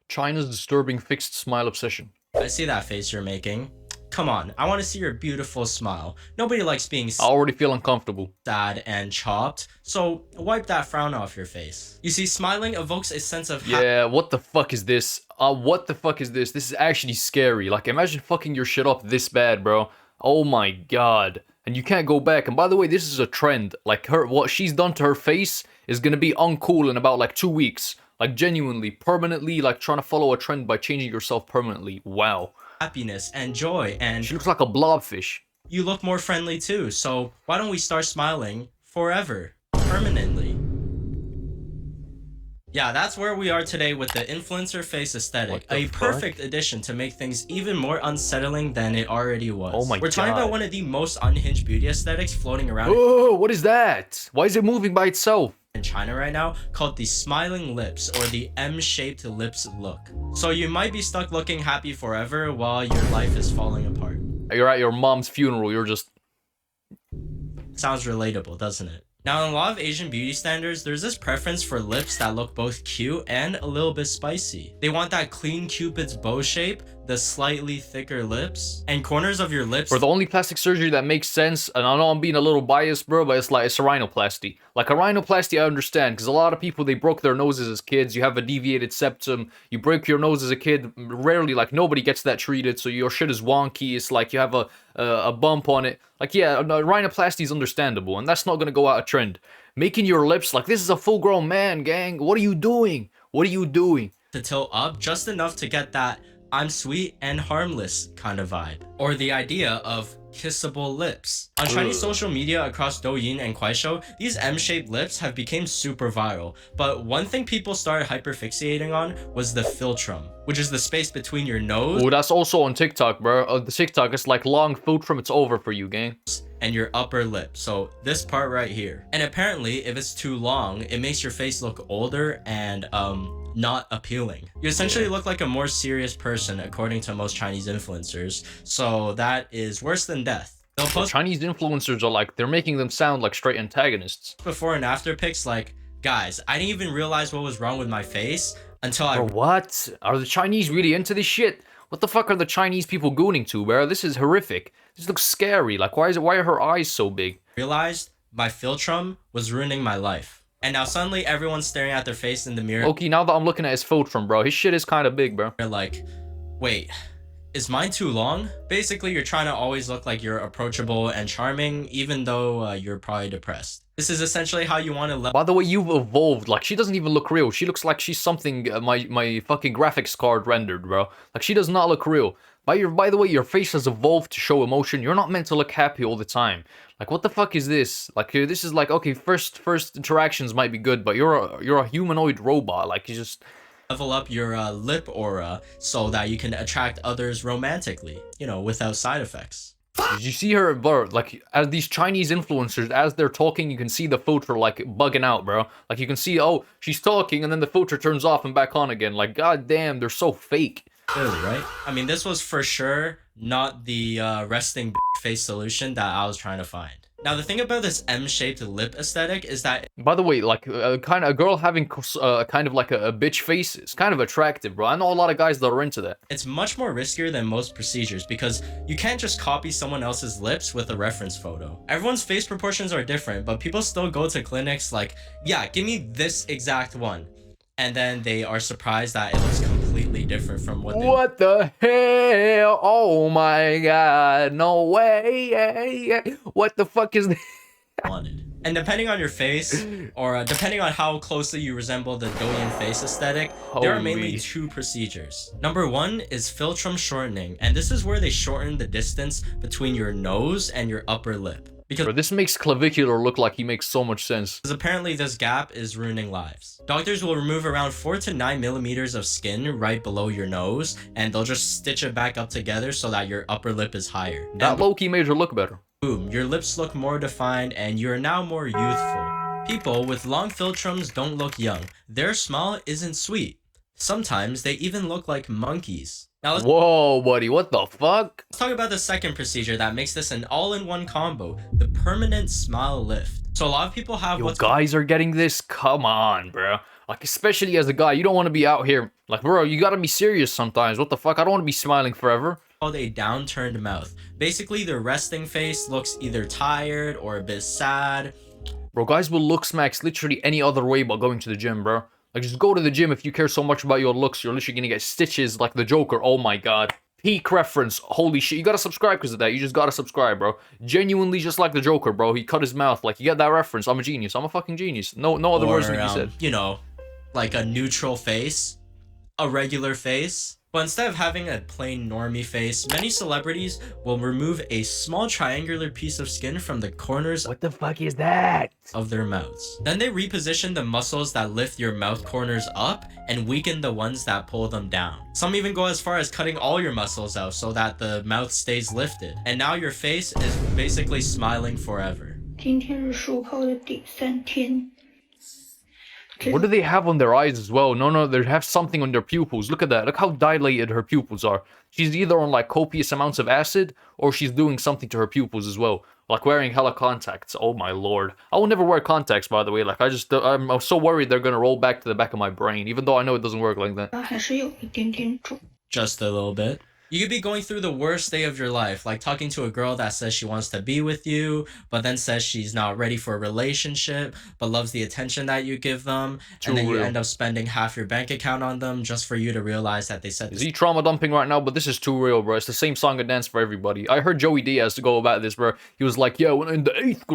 China's disturbing fixed smile obsession. I see that face you're making. Come on, I want to see your beautiful smile. Nobody likes being I already feel uncomfortable. sad and chopped, so wipe that frown off your face. You see, smiling evokes a sense of Yeah, what the fuck is this? What the fuck is this? This is actually scary. Like, imagine fucking your shit up this bad, bro. Oh my god. And you can't go back. And by the way, this is a trend. Like, what she's done to her face is gonna be uncool in about, like, 2 weeks. Like, genuinely, permanently, like, trying to follow a trend by changing yourself permanently. Wow. happiness and joy, and She looks like a blobfish. you look more friendly too. So why don't we start smiling forever, permanently? Yeah, that's where we are today with the influencer face aesthetic, a perfect addition to make things even more unsettling than it already was. Oh my god. We're talking about one of the most unhinged beauty aesthetics floating around Oh, what is that? Why is it moving by itself? in China right now, called the smiling lips, or the M-shaped lips look. So you might be stuck looking happy forever while your life is falling apart. You're at your mom's funeral, you're just... Sounds relatable, doesn't it? Now, in a lot of Asian beauty standards, there's this preference for lips that look both cute and a little bit spicy. They want that clean Cupid's bow shape, the slightly thicker lips, and corners of your lips. For the only plastic surgery that makes sense, and I know I'm being a little biased, bro, but it's a rhinoplasty. Like, a rhinoplasty I understand, because a lot of people, they broke their noses as kids, you have a deviated septum, you break your nose as a kid, rarely, like, nobody gets that treated, so your shit is wonky, it's like you have a bump on it. Like, yeah, rhinoplasty is understandable, and that's not gonna go out of trend. Making your lips, like, this is a full-grown man, gang, what are you doing? What are you doing? To tilt up just enough to get that I'm sweet and harmless kind of vibe. Or the idea of kissable lips. On Chinese social media across Douyin and Kuaishou, these M-shaped lips have become super viral. But one thing people started hyperfixating on was the philtrum, which is the space between your nose. Oh, that's also on TikTok, bro. The TikTok, it's like long philtrum, it's over for you, gang. And your upper lip, so this part right here. And apparently, if it's too long, it makes your face look older and not appealing. You essentially look like a more serious person according to most Chinese influencers, so that is worse than death. They'll post Chinese influencers are like, they're making them sound like straight antagonists. before and after pics like, guys, I didn't even realize what was wrong with my face until I... Bro, what? Are the Chinese really into this shit? What the fuck are the Chinese people gooning to, bro? This is horrific. This looks scary. Like, why are her eyes so big? realized my philtrum was ruining my life. And now suddenly everyone's staring at their face in the mirror. Okay, now that I'm looking at his philtrum, bro, his shit is kind of big, bro. They're like, wait, is mine too long? Basically, you're trying to always look like you're approachable and charming, even though you're probably depressed. This is essentially how you want to By the way, you've evolved. Like, she doesn't even look real. She looks like she's something my fucking graphics card rendered, bro. Like, she does not look real. By the way, your face has evolved to show emotion. You're not meant to look happy all the time. Like, what the fuck is this? Like, this is like, okay, first interactions might be good, but you're a humanoid robot. Like, you just... level up your lip aura so that you can attract others romantically, you know, without side effects. Did you see her, bro? Like, as these Chinese influencers, as they're talking, you can see the filter, like, bugging out, bro. Like, you can see, oh, she's talking, and then the filter turns off and back on again. Like, goddamn, they're so fake. Clearly, right? I mean, this was for sure not the resting face solution that I was trying to find. Now, the thing about this M-shaped lip aesthetic is that... By the way, like, kind of a girl having kind of like a bitch face is kind of attractive, bro. I know a lot of guys that are into that. it's much more riskier than most procedures because you can't just copy someone else's lips with a reference photo. Everyone's face proportions are different, but people still go to clinics like, yeah, give me this exact one. And then they are surprised that it looks completely different from what they What the hell? Oh my god, no way. What the fuck is this? wanted. And depending on your face, or depending on how closely you resemble the Douyin face aesthetic, there are mainly Holy. 2 procedures. Number 1 is philtrum shortening, and this is where they shorten the distance between your nose and your upper lip. Because Bro, this makes Clavicular look like he makes so much sense. apparently this gap is ruining lives. Doctors will remove around 4 to 9 millimeters of skin right below your nose, and they'll just stitch it back up together so that your upper lip is higher. That And low-key made her look better. boom, your lips look more defined and you're now more youthful. People with long philtrums don't look young. Their smile isn't sweet. Sometimes they even look like monkeys. Now Whoa, buddy, what the fuck? let's talk about the second procedure that makes this an all-in-one combo, the permanent smile lift. So a lot of people have Yo, what's guys are getting this? Come on, bro. Like, especially as a guy, you don't want to be out here Like, bro, you gotta be serious sometimes. What the fuck? I don't want to be smiling forever. Called a downturned mouth. Basically, their resting face looks either tired or a bit sad. Bro, guys will look smacks literally any other way but going to the gym, bro. Like, just go to the gym if you care so much about your looks. You're literally gonna get stitches like the Joker. Oh my god. Peak reference. Holy shit. You gotta subscribe because of that. You just gotta subscribe, bro. Genuinely just like the Joker, bro. He cut his mouth. Like, you get that reference. I'm a genius. I'm a fucking genius. No other words need to be said. You know, like a neutral face. A regular face. But instead of having a plain normie face, many celebrities will remove a small triangular piece of skin from the corners What the fuck is that? of their mouths. Then they reposition the muscles that lift your mouth corners up and weaken the ones that pull them down. Some even go as far as cutting all your muscles out so that the mouth stays lifted. And now your face is basically smiling forever. 今天是术后的第3天。 What do they have on their eyes as well? No, they have something on their pupils. Look at that. Look how dilated her pupils are. She's either on like copious amounts of acid or she's doing something to her pupils as well. Like wearing hella contacts. Oh my lord. I will never wear contacts, by the way. Like I'm so worried they're gonna roll back to the back of my brain, even though I know it doesn't work like that. 还是有一点点肿。 Just a little bit. You could be going through the worst day of your life, like talking to a girl that says she wants to be with you, but then says she's not ready for a relationship, but loves the attention that you give them, and then you end up spending half your bank account on them just for you to realize that they said Is he trauma dumping right now? But this is too real, bro. It's the same song and dance for everybody. I heard Joey Diaz to go about this, bro. He was like, yeah, when in the 8th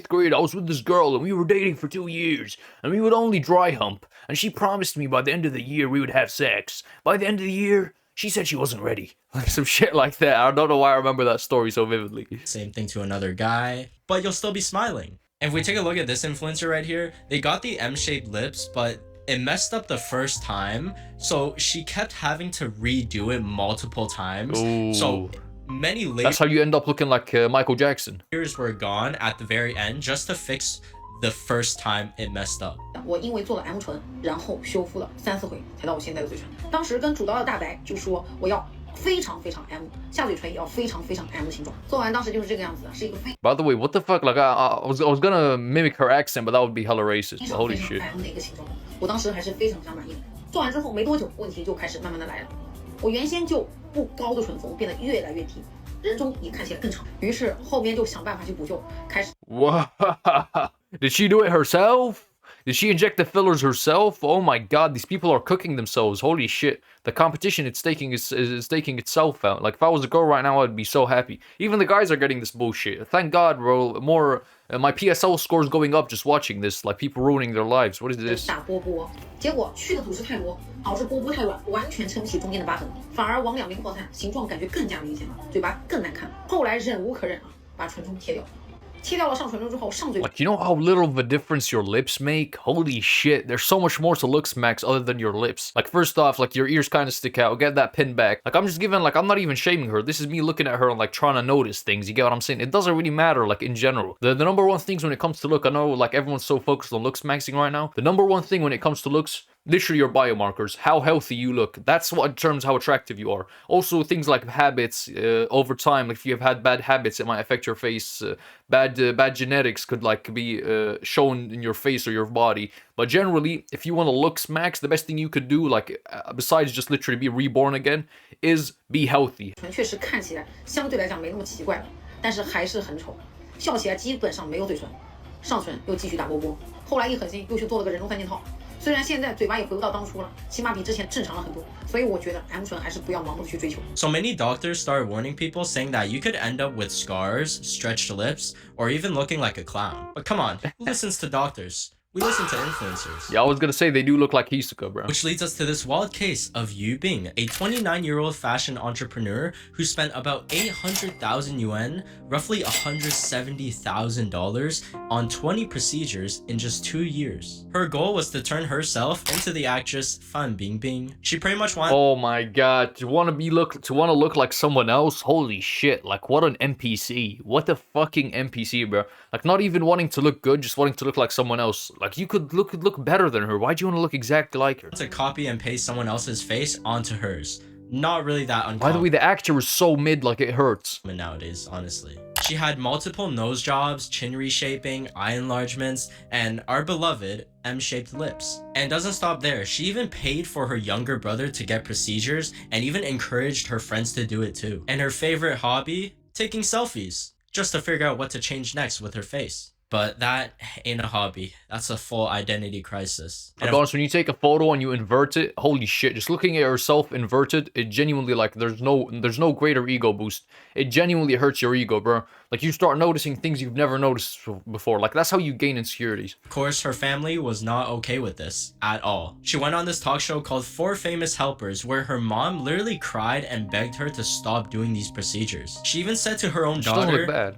grade, I was with this girl and we were dating for 2 years, and we would only dry hump, and she promised me by the end of the year we would have sex. By the end of the year, she said she wasn't ready. Like some shit like that. I don't know why I remember that story so vividly. Same thing to another guy, but you'll still be smiling. If we take a look at this influencer right here, they got the M-shaped lips, but it messed up the first time, so she kept having to redo it multiple times. Ooh. So many That's how you end up looking like Michael Jackson. layers were gone at the very end just to fix the first time it messed up. 我因为做了 M 唇，然后修复了3、4回才到我现在的嘴唇。当时跟主刀的大白就说我要非常非常 M， 下嘴唇也要非常非常 M 的形状。做完当时就是这个样子的，是一个非 By the way, what the fuck? Like I was gonna mimic her accent, but that would be hella racist. 常 Holy 非常 shit. M 的一个形状。我当时还是非常非常满意的。做完之后没多久，问题就开始慢慢的来了。我原先就不高的唇峰变得越来越低，人中也看起来更长。于是后面就想办法去补救，开始。Wow. Did she do it herself? Did she inject the fillers herself? Oh my god, these people are cooking themselves. Holy shit. The competition is taking itself out. Like, if I was a girl right now, I'd be so happy. Even the guys are getting this bullshit. Thank god, bro. More, my PSL scores going up just watching this. Like, people ruining their lives. What is this? 打波波，结果去的组织太多，导致波波太软，完全撑不起中间的疤痕，反而往两边扩散，形状感觉更加明显了，嘴巴更难看。后来忍无可忍啊，把唇中切掉。切掉了上唇中之后，上嘴。 Like, you know how little of a difference your lips make? Holy shit, there's so much more to Looksmaxx other than your lips. Like, first off, like, your ears kind of stick out. Get that pin back. Like, I'm just giving, like, I'm not even shaming her. This is me looking at her and, like, trying to notice things. You get what I'm saying? It doesn't really matter, like, in general. The number one things when it comes to look, I know, like, everyone's so focused on Looksmaxxing right now. The number one thing when it comes to looks, literally your biomarkers, how healthy you look. That's what determines how attractive you are. Also, things like habits, over time, like, if you have had bad habits, it might affect your face. Bad genetics could, like, be shown in your face or your body. But generally, if you want to Looksmaxx, the best thing you could do, like, besides just literally be reborn again, is be healthy. 唇确实看起来相对来讲没那么奇怪了，但是还是很丑，笑起来基本上没有嘴唇，上唇又继续打波波，后来一狠心又去做了个人中3件套。虽然现在嘴巴也回不到当初了，起码比之前正常了很多，所以我觉得 M 唇还是不要盲目的去追求。So many doctors started warning people, saying that you could end up with scars, stretched lips, or even looking like a clown. But come on, who listens to doctors? We listen to influencers. Yeah, I was gonna say they do look like Hisoka, bro. Which leads us to this wild case of Yubing, a 29-year-old fashion entrepreneur who spent about 800,000 yuan, roughly $170,000, on 20 procedures in just 2 years. Her goal was to turn herself into the actress Fan Bingbing. She pretty much wanted— Oh my god, to want to look like someone else? Holy shit, like, what an NPC. What a fucking NPC, bro. Like, not even wanting to look good, just wanting to look like someone else. Like, you could look better than her. Why'd you want to look exactly like her? to copy and paste someone else's face onto hers. Not really that uncommon. By the way, the actor is so mid, like, it hurts. Nowadays, honestly. She had multiple nose jobs, chin reshaping, eye enlargements, and our beloved M-shaped lips. And doesn't stop there, she even paid for her younger brother to get procedures and even encouraged her friends to do it too. And her favorite hobby? Taking selfies, just to figure out what to change next with her face. But that ain't a hobby. That's a full identity crisis. And honest, when you take a photo and you invert it, holy shit, just looking at yourself inverted, it genuinely, like, there's no greater ego boost. It genuinely hurts your ego, bro. Like, you start noticing things you've never noticed before. Like, that's how you gain insecurities. Of course, her family was not okay with this at all. She went on this talk show called 4 Famous Helpers, where her mom literally cried and begged her to stop doing these procedures. She even said to her own She doesn't daughter, look bad.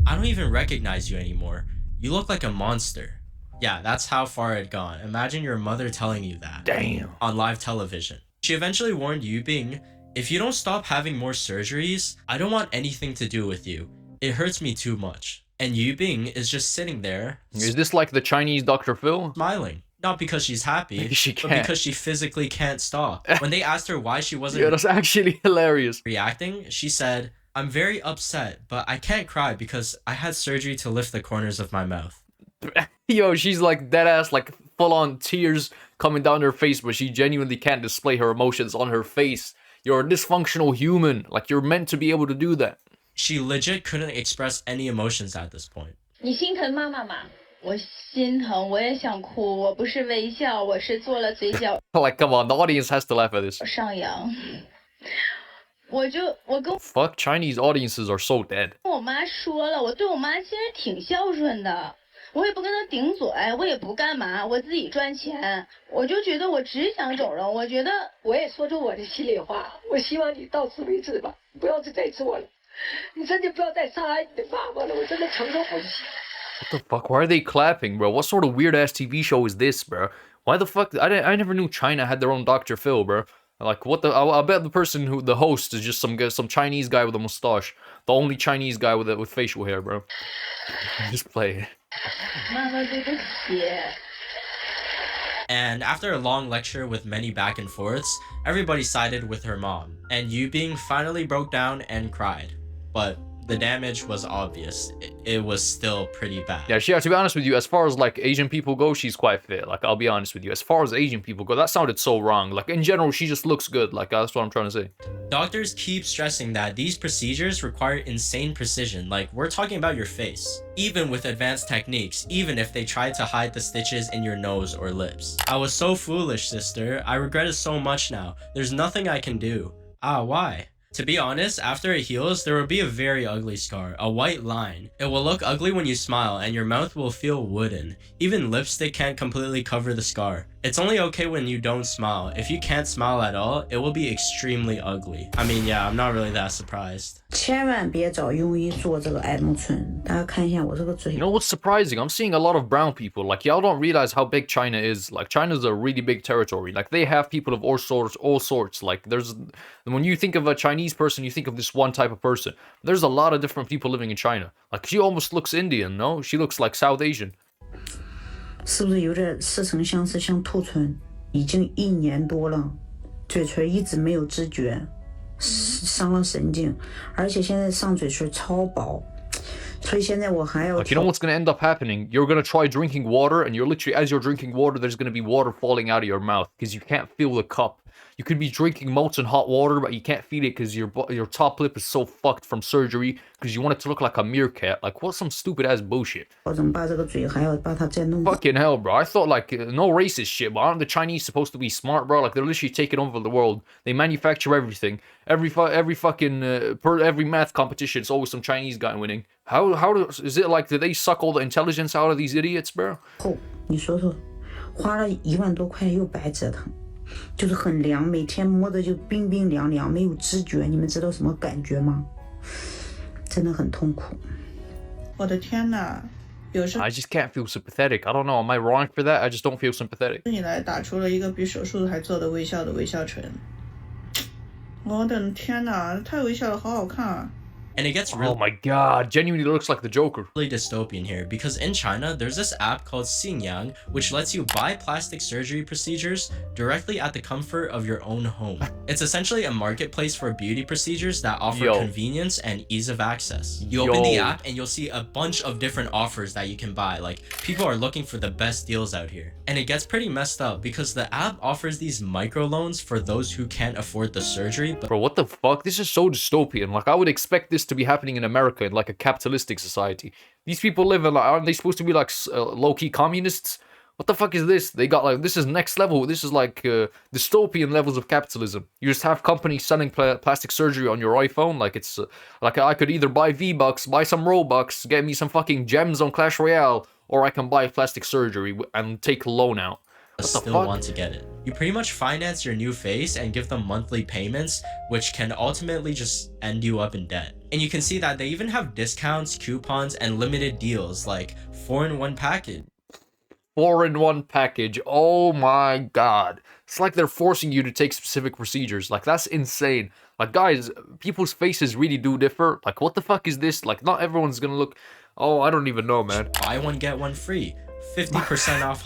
I don't even recognize you anymore. You look like a monster. Yeah, that's how far it had gone. Imagine your mother telling you that. Damn. On live television. She eventually warned Yubing, if you don't stop having more surgeries, I don't want anything to do with you. It hurts me too much. And Yubing is just sitting there. Is this like the Chinese Dr. Phil? Smiling. Not because she's happy, but because she physically can't stop. When they asked her why she wasn't Yeah, that's actually hilarious. reacting, she said, I'm very upset, but I can't cry because I had surgery to lift the corners of my mouth. Yo, she's like dead ass, like full on tears coming down her face, but she genuinely can't display her emotions on her face. You're a dysfunctional human. Like, you're meant to be able to do that. She legit couldn't express any emotions at this point. 你心疼妈妈吗？我心疼，我也想哭。我不是微笑，我是做了嘴角 Like, come on, the audience has to laugh at this. 上扬。我跟 Fuck, Chinese audiences are so dead. 我妈说了，我对我妈其实挺孝顺的，我也不跟她顶嘴，我也不干嘛，我自己赚钱，我就觉得我只想整容，我觉得我也说出我的心里话，我希望你到此为止吧，不要再做了，你真的不要再伤害你的妈妈了，我真的承受不起。 What the fuck? Why are they clapping, bro? What sort of weird ass TV show is this, bro? Why the fuck? I never knew China had their own Dr. Phil, bro. Like, what the? I bet the person the host is just some Chinese guy with a mustache. The only Chinese guy with facial hair, bro. Just play it. 妈妈对不起。 And after a long lecture with many back and forths, everybody sided with her mom. And Yubing finally broke down and cried. But the damage was obvious. It was still pretty bad. Yeah, to be honest with you, as far as like Asian people go, she's quite fit. Like, I'll be honest with you. As far as Asian people go, that sounded so wrong. Like, in general, she just looks good. Like, that's what I'm trying to say. Doctors keep stressing that these procedures require insane precision. Like, we're talking about your face. Even with advanced techniques, even if they try to hide the stitches in your nose or lips. I was so foolish, sister. I regret it so much now. There's nothing I can do. Ah, why? To be honest, after it heals, there will be a very ugly scar, a white line. It will look ugly when you smile and your mouth will feel wooden. Even lipstick can't completely cover the scar. It's only okay when you don't smile. If you can't smile at all, it will be extremely ugly. I mean, yeah, I'm not really that surprised. 千万别找庸医做这个爱慕唇，大家看一下我这个嘴。 You know what's surprising? I'm seeing a lot of brown people. Like, y'all don't realize how big China is. Like, China's a really big territory. Like, they have people of all sorts. Like, when you think of a Chinese person, you think of this one type of person. There's a lot of different people living in China. Like, she almost looks Indian, no? She looks like South Asian. 是不是有点似曾相识，像兔唇？已经1年多了，嘴唇一直没有知觉，伤了神经，而且现在上嘴唇超薄，所以现在我还要。 Like, you know what's gonna end up happening? You're gonna try drinking water, and you're literally, as you're drinking water, there's gonna be water falling out of your mouth because you can't feel the cup. You could be drinking molten hot water, but you can't feel it because your top lip is so fucked from surgery because you want it to look like a meerkat. Like, what's some stupid ass bullshit? 我怎么把这个嘴还要把它再弄？ Fucking hell, bro. I thought, like, no racist shit, but aren't the Chinese supposed to be smart, bro? Like, they're literally taking over the world. They manufacture everything. Every math competition, it's always some Chinese guy winning. Is it like, do they suck all the intelligence out of these idiots, bro? 后你说说，花了1万多块又白折腾，就是很凉，每天摸着就冰冰凉凉，没有知觉，你们知道什么感觉吗？真的很痛苦。我的天哪！有时 I just can't feel sympathetic. I don't know. Am I wrong for that? I just don't feel sympathetic. 你来打出了一个比手术还做的微笑的微笑唇。我的天哪，太微笑了，好好看啊！ And it gets Oh my god, genuinely looks like the Joker. really dystopian here because in China, there's this app called Xingyang, which lets you buy plastic surgery procedures directly at the comfort of your own home. It's essentially a marketplace for beauty procedures that offer convenience and ease of access. You open the app and you'll see a bunch of different offers that you can buy. Like, people are looking for the best deals out here. And it gets pretty messed up because the app offers these microloans for those who can't afford the surgery. But bro, what the fuck? This is so dystopian. Like, I would expect this to be happening in America, in like a capitalistic society. These people live in, like, aren't they supposed to be like low-key communists? What the fuck is this? They got like, this is next level. This is like dystopian levels of capitalism. You just have companies selling plastic surgery on your iPhone. Like, it's like I could either buy V-Bucks, buy some Robux, get me some fucking gems on Clash Royale, or I can buy plastic surgery and take a loan out. Still want to get it. You pretty much finance your new face and give them monthly payments, which can ultimately just end you up in debt. And you can see that they even have discounts, coupons, and limited deals like 4-in-1 package. 4-in-1 package. Oh my god. It's like they're forcing you to take specific procedures. Like, that's insane. Like, guys, people's faces really do differ. Like, what the fuck is this? Like, not everyone's gonna look... Oh, I don't even know, man. Buy one, get one free. 50% off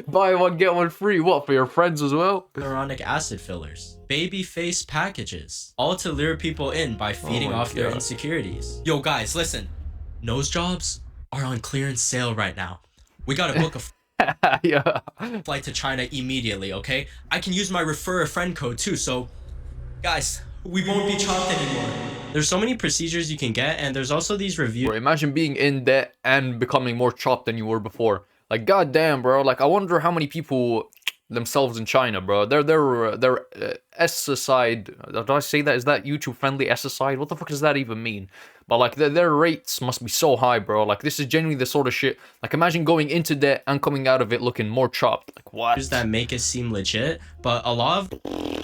Buy one, get one free. What, for your friends as well? hyaluronic acid fillers. Baby face packages. All to lure people in by feeding off their insecurities. Yo, guys, listen. Nose jobs are on clearance sale right now. We gotta book a flight to China immediately, okay? I can use my refer a friend code too, so guys, we won't be chopped anymore. There's so many procedures you can get, and there's also these reviews. Bro, imagine being in debt and becoming more chopped than you were before. Like, goddamn, bro. Like, I wonder how many people themselves in China, bro. They're S-side. Did I say that? Is that YouTube friendly S-side? What the fuck does that even mean? But like, their rates must be so high, bro. Like, this is genuinely the sort of shit. Like, imagine going into debt and coming out of it looking more chopped. Like, what? That make it seem legit, but a lot of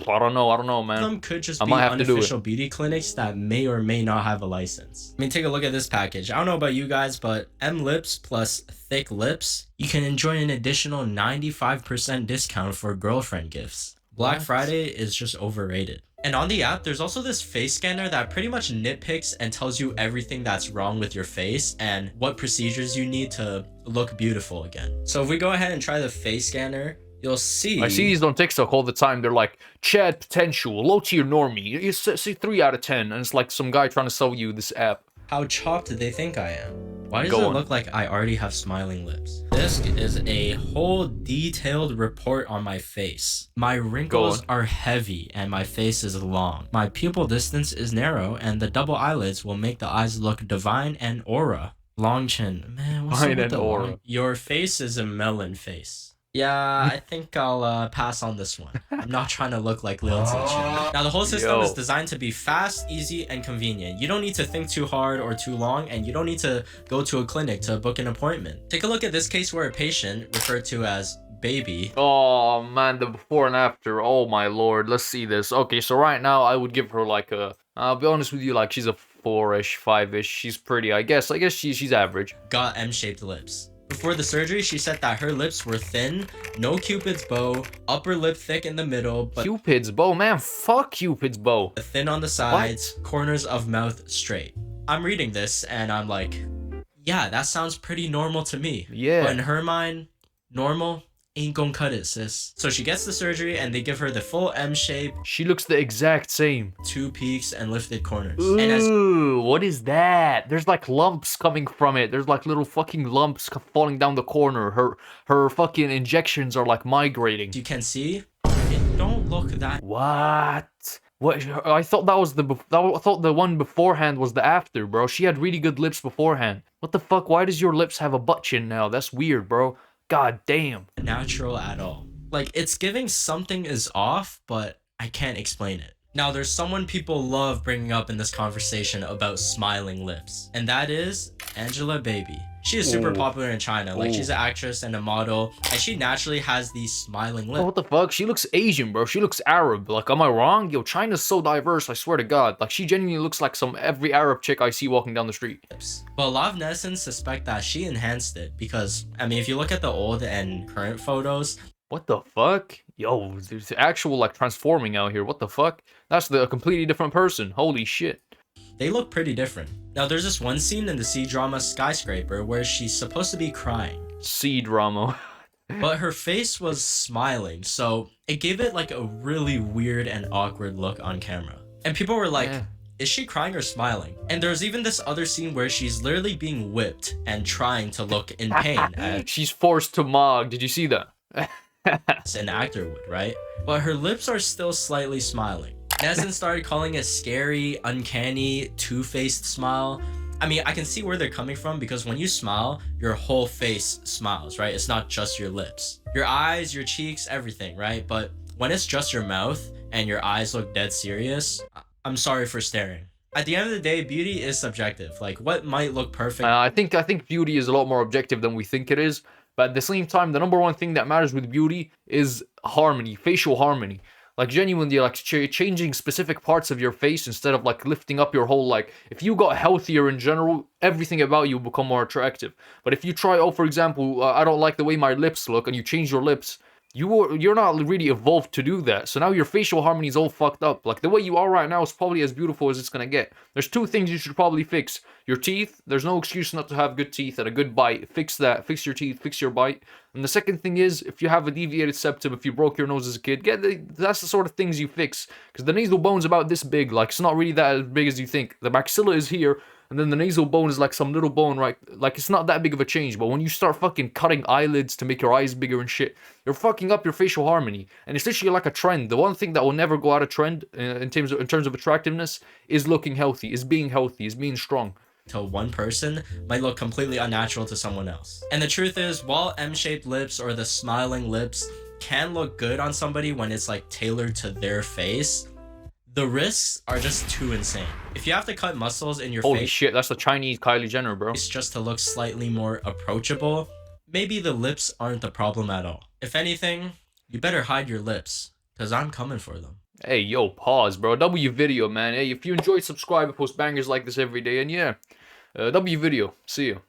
I don't know, man. them could just be unofficial beauty clinics that may or may not have a license. I mean, take a look at this package. I don't know about you guys, but M lips plus thick lips, you can enjoy an additional 95% discount for girlfriend gifts. Black Friday is just overrated. And on the app, there's also this face scanner that pretty much nitpicks and tells you everything that's wrong with your face and what procedures you need to look beautiful again. So if we go ahead and try the face scanner, you'll see... I see these on TikTok all the time. They're like, Chad potential, low tier normie. You see 3 out of 10. And it's like some guy trying to sell you this app. How chopped do they think I am? Why does it look like I already have smiling lips? This is a whole detailed report on my face. My wrinkles are heavy and my face is long. My pupil distance is narrow and the double eyelids will make the eyes look divine and aura. Long chin. Man, what's up with the aura? Your face is a melon face. Yeah, I think I'll pass on this one. I'm not trying to look like Lil T. Now, the whole system is designed to be fast, easy, and convenient. You don't need to think too hard or too long, and you don't need to go to a clinic to book an appointment. Take a look at this case where a patient, referred to as Baby. Oh, man, the before and after. Oh, my lord. Let's see this. Okay, so right now, I would give her like a... I'll be honest with you, like, she's a 4-ish, 5-ish. She's pretty, I guess. She's average. Got M-shaped lips. Before the surgery, she said that her lips were thin, no Cupid's bow, upper lip thick in the middle, but Cupid's bow, man, fuck Cupid's bow. Thin on the sides, corners of mouth straight. I'm reading this and I'm like, yeah, that sounds pretty normal to me. Yeah. But in her mind, normal ain't gonna cut it, sis. So she gets the surgery and they give her the full M shape. She looks the exact same. 2 peaks and lifted corners. Ooh, what is that? There's like lumps coming from it. There's like little fucking lumps falling down the corner. Her fucking injections are like migrating. You can see, it don't look that. What? What? I thought that was I thought the one beforehand was the after, bro. She had really good lips beforehand. What the fuck? Why does your lips have a butt chin now? That's weird, bro. God damn. Natural at all. Like, it's giving something is off, but I can't explain it. Now, there's someone people love bringing up in this conversation about smiling lips, and that is Angela Baby. She is super popular in China. Like, she's an actress and a model, and she naturally has these smiling lips. Oh, what the fuck? She looks Asian, bro. She looks Arab. Like, am I wrong? Yo, China's so diverse, I swear to God. Like, she genuinely looks like every Arab chick I see walking down the street. But a lot of netizens suspect that she enhanced it because, I mean, if you look at the old and current photos... What the fuck? Yo, there's actual, like, transforming out here. What the fuck? That's a completely different person. Holy shit. They look pretty different. Now there's this one scene in the C-drama Skyscraper where she's supposed to be crying. C-drama. But her face was smiling, so it gave it like a really weird and awkward look on camera. And people were like, is she crying or smiling? And there's even this other scene where she's literally being whipped and trying to look in pain. She's forced to mog. Did you see that? As an actor would, right? But her lips are still slightly smiling. Nezen started calling it scary, uncanny, two-faced smile. I mean, I can see where they're coming from because when you smile, your whole face smiles, right? It's not just your lips. Your eyes, your cheeks, everything, right? But when it's just your mouth and your eyes look dead serious, I'm sorry for staring. At the end of the day, beauty is subjective. Like, what might look perfect? I think beauty is a lot more objective than we think it is. But at the same time, the number one thing that matters with beauty is harmony, facial harmony. Like, genuinely, like, changing specific parts of your face instead of, like, lifting up your whole, like, if you got healthier in general, everything about you will become more attractive. But if you try, oh, for example, I don't like the way my lips look, and you change your lips, you're not really evolved to do that. So now your facial harmony is all fucked up. Like, the way you are right now is probably as beautiful as it's gonna get. There's two things you should probably fix. Your teeth. There's no excuse not to have good teeth and a good bite. Fix that. Fix your teeth. Fix your bite. And the second thing is, if you have a deviated septum, if you broke your nose as a kid, that's the sort of things you fix. Because the nasal bone's about this big. Like, it's not really that as big as you think. The maxilla is here. And then the nasal bone is like some little bone, right? Like, it's not that big of a change. But when you start fucking cutting eyelids to make your eyes bigger and shit, you're fucking up your facial harmony. And it's literally like a trend. The one thing that will never go out of trend in terms of attractiveness is looking healthy, is being strong. To one person might look completely unnatural to someone else. And the truth is, while M-shaped lips or the smiling lips can look good on somebody when it's like tailored to their face, the risks are just too insane. If you have to cut muscles in your face... Holy shit, that's the Chinese Kylie Jenner, bro. ...it's just to look slightly more approachable, maybe the lips aren't the problem at all. If anything, you better hide your lips, because I'm coming for them. Hey, yo, pause, bro. W video, man. Hey, if you enjoyed, subscribe. I post bangers like this every day. And yeah, W video. See you.